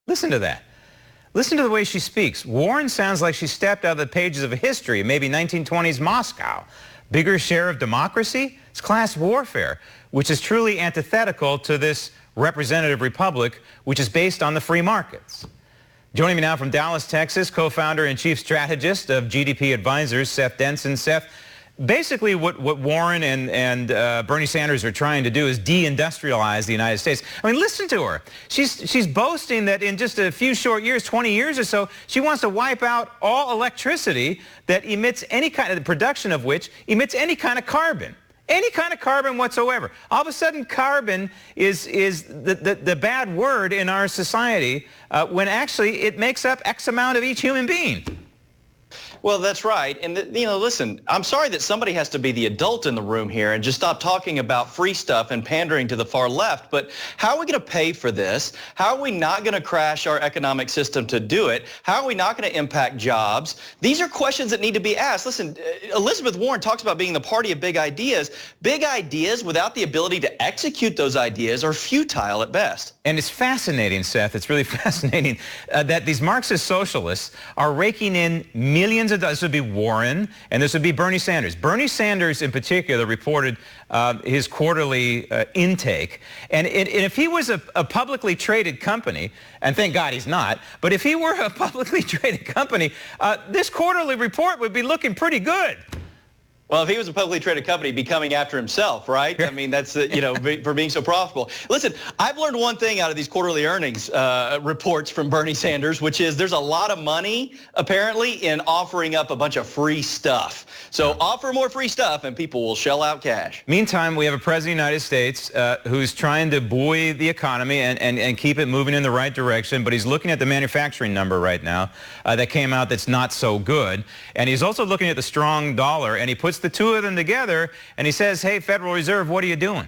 Listen to that. Listen to the way she speaks. Warren sounds like she stepped out of the pages of history, maybe 1920s Moscow. Bigger share of democracy? It's class warfare, which is truly antithetical to this representative republic, which is based on the free markets. Joining me now from Dallas, Texas, co-founder and chief strategist of GDP Advisors, Seth Denson. Seth, basically what Warren and Bernie Sanders are trying to do is deindustrialize the United States. I mean, listen to her. She's boasting that in just a few short years, 20 years or so, she wants to wipe out all electricity that emits any kind of, the production of which emits any kind of carbon. Any kind of carbon whatsoever. All of a sudden, carbon is the bad word in our society when actually it makes up X amount of each human being. Well, that's right. And, listen, I'm sorry that somebody has to be the adult in the room here and just stop talking about free stuff and pandering to the far left. But how are we going to pay for this? How are we not going to crash our economic system to do it? How are we not going to impact jobs? These are questions that need to be asked. Listen, Elizabeth Warren talks about being the party of big ideas. Big ideas without the ability to execute those ideas are futile at best. And it's fascinating, Seth, it's really fascinating that these Marxist socialists are raking in millions of dollars. This would be Warren, and this would be Bernie Sanders. Bernie Sanders, in particular, reported his quarterly intake. And if he was a publicly traded company, and thank God he's not, but if he were a publicly traded company, this quarterly report would be looking pretty good. Well, if he was a publicly traded company, he'd be coming after himself, right? I mean, that's, for being so profitable. Listen, I've learned one thing out of these quarterly earnings reports from Bernie Sanders, which is there's a lot of money, apparently, in offering up a bunch of free stuff. So offer more free stuff and people will shell out cash. Meantime, we have a president of the United States who's trying to buoy the economy and keep it moving in the right direction, but he's looking at the manufacturing number right now that came out that's not so good. And he's also looking at the strong dollar, and he puts the two of them together and he says, hey, Federal Reserve, what are you doing?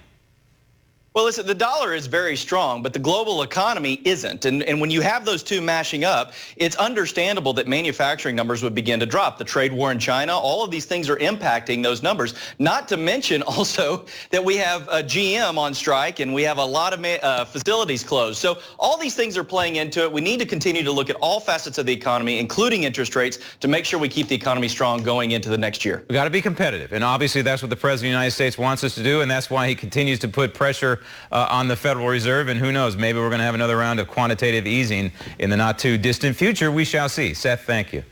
Well, listen, the dollar is very strong, but the global economy isn't. And when you have those two mashing up, it's understandable that manufacturing numbers would begin to drop. The trade war in China, all of these things are impacting those numbers. Not to mention also that we have a GM on strike and we have a lot of facilities closed. So all these things are playing into it. We need to continue to look at all facets of the economy, including interest rates, to make sure we keep the economy strong going into the next year. We've got to be competitive. And obviously that's what the President of the United States wants us to do. And that's why he continues to put pressure on the Federal Reserve, and who knows, maybe we're going to have another round of quantitative easing in the not too distant future. We shall see. Seth, thank you.